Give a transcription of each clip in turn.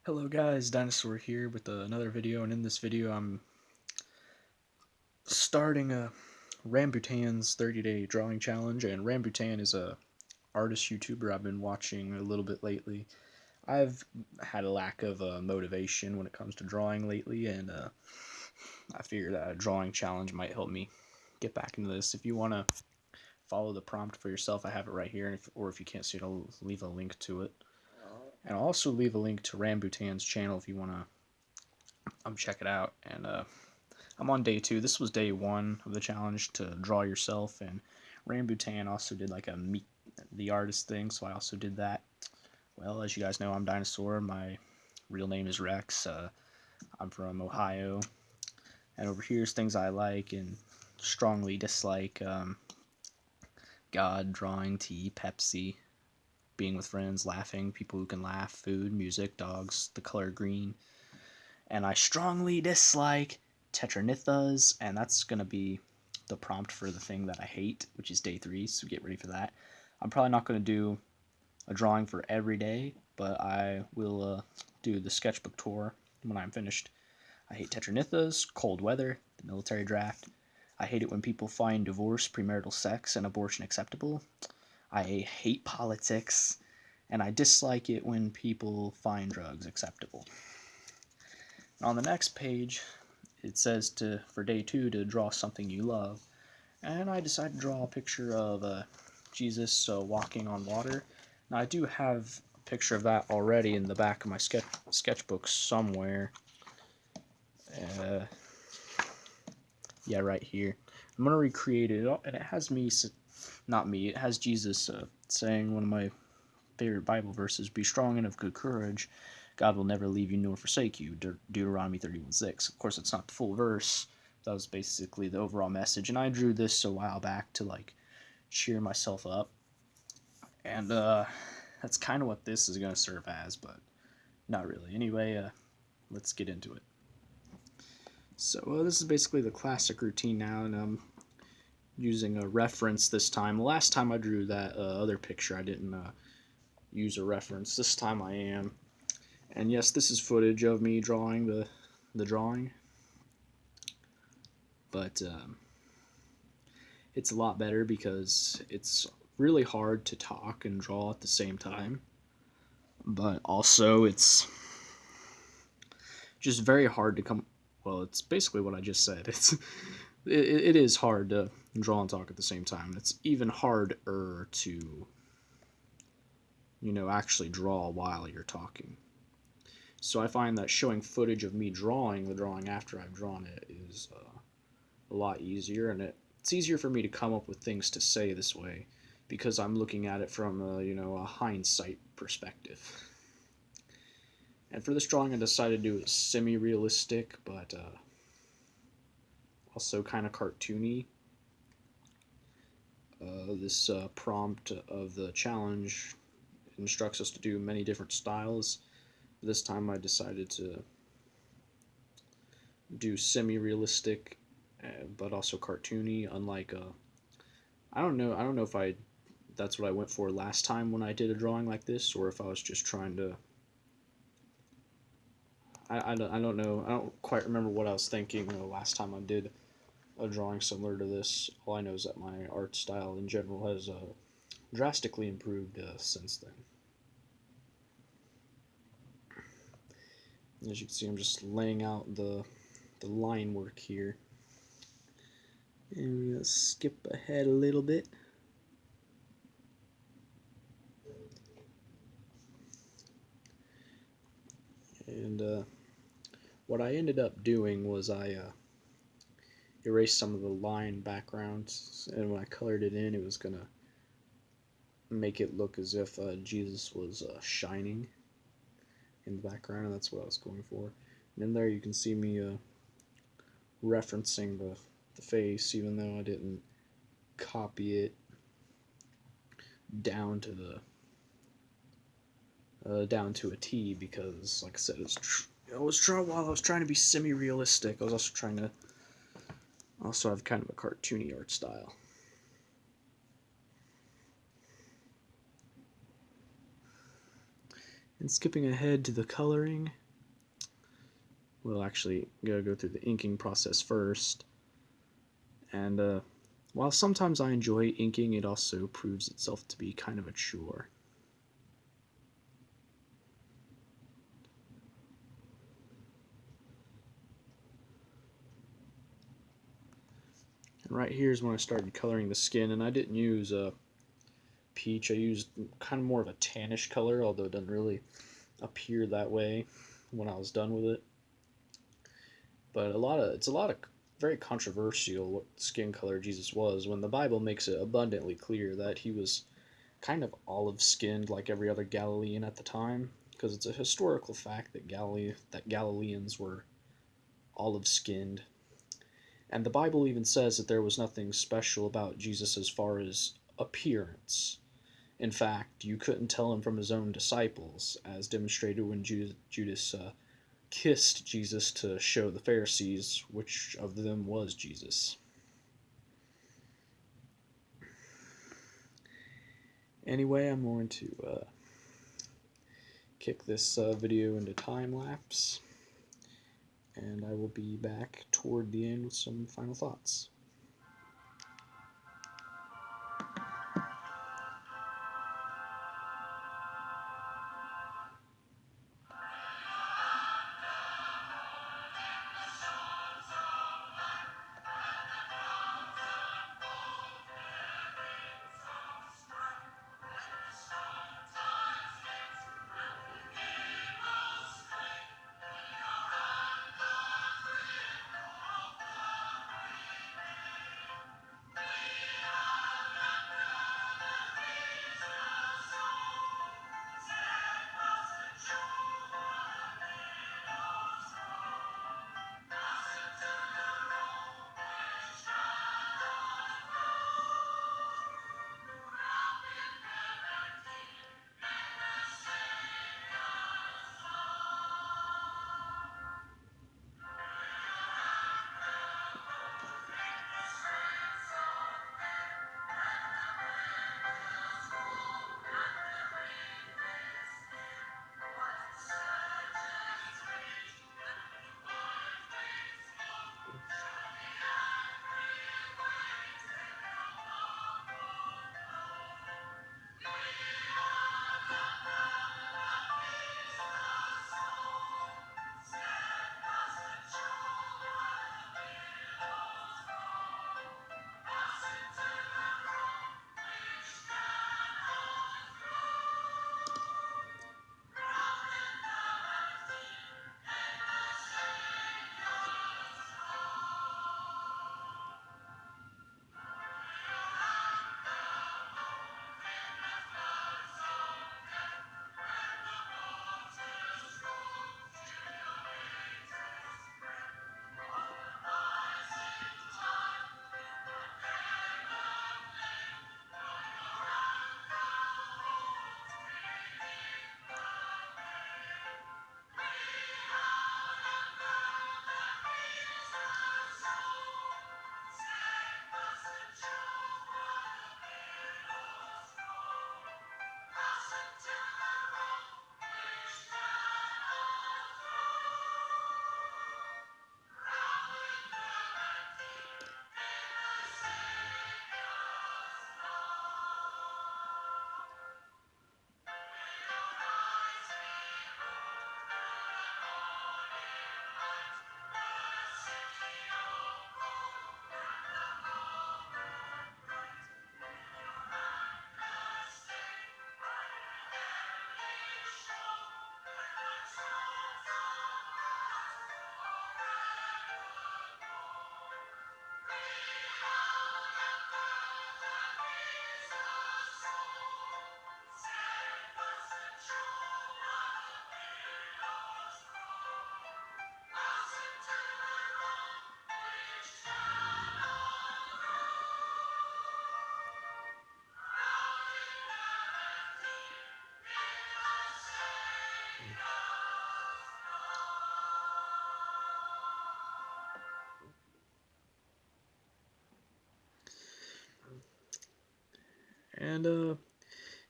Hello guys, Dinosaur here with another video, and in this video I'm starting a Rambutan's 30-day drawing challenge. And Rambutan is a artist YouTuber I've been watching a little bit lately. I've had a lack of motivation when it comes to drawing lately, and I figured that a drawing challenge might help me get back into this. If you want to follow the prompt for yourself, I have it right here, or if you can't see it, I'll leave a link to it. And I'll also leave a link to Rambutan's channel if you want to check it out. And I'm on day 2. This was day 1 of the challenge to draw yourself, and Rambutan also did like a meet the artist thing, so I also did that. Well, as you guys know, I'm Dinosaur. My real name is Rex. I'm from Ohio, and over here's things I like and strongly dislike: God, drawing, tea, Pepsi, being with friends, laughing, people who can laugh, food, music, dogs, the color green. And I strongly dislike Tetranithas, and that's going to be the prompt for the thing that I hate, which is day 3, so get ready for that. I'm probably not going to do a drawing for every day, but I will do the sketchbook tour when I'm finished. I hate Tetranithas, cold weather, the military draft. I hate it when people find divorce, premarital sex, and abortion acceptable. I hate politics, and I dislike it when people find drugs acceptable. On the next page, it says for day 2 to draw something you love, and I decided to draw a picture of Jesus walking on water. Now I do have a picture of that already in the back of my sketchbook somewhere. Yeah, right here. I'm gonna recreate it, and it has me, not me. It has Jesus saying one of my favorite Bible verses: "Be strong and of good courage. God will never leave you nor forsake you." Deuteronomy 31:6. Of course, it's not the full verse. That was basically the overall message, and I drew this a while back to like cheer myself up, and that's kind of what this is going to serve as, but not really. Anyway, let's get into it. So this is basically the classic routine now, and I'm using a reference this time. The last time I drew that other picture, I didn't use a reference. This time I am. And yes, this is footage of me drawing the drawing, but it's a lot better because it's really hard to talk and draw at the same time, but also it's just very hard to come. Well, it's basically what I just said. It is hard to draw and talk at the same time. It's even harder to actually draw while you're talking. So I find that showing footage of me drawing the drawing after I've drawn it is a lot easier, and it's easier for me to come up with things to say this way because I'm looking at it from a hindsight perspective. And for this drawing, I decided to do it semi-realistic, but also kind of cartoony. This prompt of the challenge instructs us to do many different styles. This time I decided to do semi-realistic, but also cartoony. Unlike I don't know if that's what I went for last time when I did a drawing like this, or if I was just trying to. I don't know. I don't quite remember what I was thinking the last time I did a drawing similar to this. All I know is that my art style in general has drastically improved since then. As you can see, I'm just laying out the line work here. And we're going to skip ahead a little bit. And what I ended up doing was I erased some of the line backgrounds, and when I colored it in, it was going to make it look as if Jesus was shining in the background, and that's what I was going for. And in there you can see me referencing the face, even though I didn't copy it down to a T, because like I said, while I was trying to be semi-realistic, I was also trying to have kind of a cartoony art style. And skipping ahead to the coloring, we'll actually go through the inking process first. And while sometimes I enjoy inking, it also proves itself to be kind of a chore. And right here is when I started coloring the skin, and I didn't use peach. I used kind of more of a tannish color, although it doesn't really appear that way when I was done with it. But it's a lot of very controversial what skin color Jesus was, when the Bible makes it abundantly clear that he was kind of olive skinned like every other Galilean at the time, because it's a historical fact that Galileans were olive skinned. And the Bible even says that there was nothing special about Jesus as far as appearance. In fact, you couldn't tell him from his own disciples, as demonstrated when Judas kissed Jesus to show the Pharisees which of them was Jesus. Anyway, I'm going to kick this video into time lapse, and I will be back toward the end with some final thoughts. And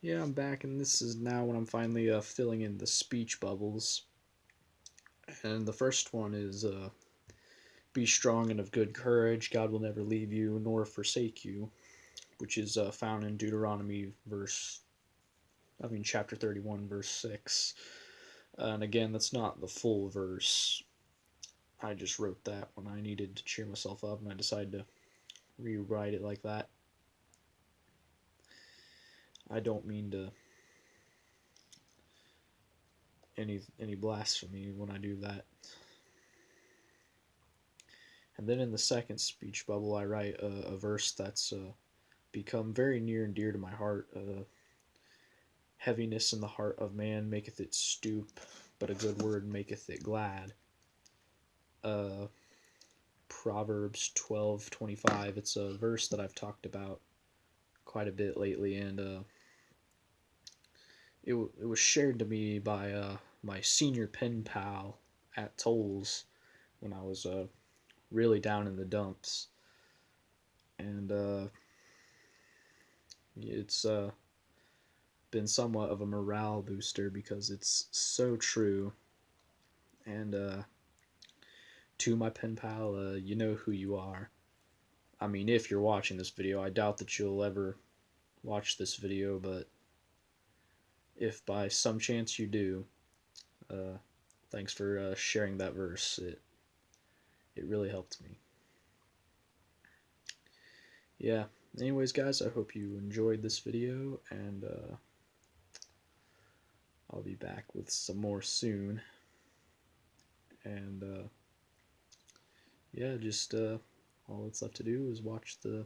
Yeah, I'm back, and this is now when I'm finally filling in the speech bubbles. And the first one is be strong and of good courage. God will never leave you nor forsake you, which is found in Deuteronomy chapter 31, verse 6. And again, that's not the full verse. I just wrote that when I needed to cheer myself up, and I decided to rewrite it like that. I don't mean to any blasphemy when I do that. And then in the second speech bubble, I write a verse that's become very near and dear to my heart. Heaviness in the heart of man maketh it stoop, but a good word maketh it glad. Uh, Proverbs 12:25. It's a verse that I've talked about quite a bit lately, and it was shared to me by my senior pen pal at Tolles when I was really down in the dumps, and it's been somewhat of a morale booster because it's so true. And to my pen pal, you know who you are. I mean, if you're watching this video, I doubt that you'll ever watch this video, but if by some chance you do, uh, thanks for sharing that verse. It really helped me. Yeah. Anyways, guys, I hope you enjoyed this video, and I'll be back with some more soon. And yeah, just all that's left to do is watch the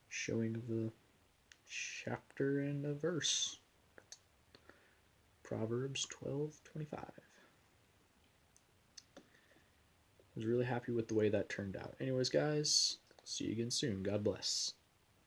showing of the chapter and a verse. Proverbs 12:25. I was really happy with the way that turned out. Anyways, guys, see you again soon. God bless.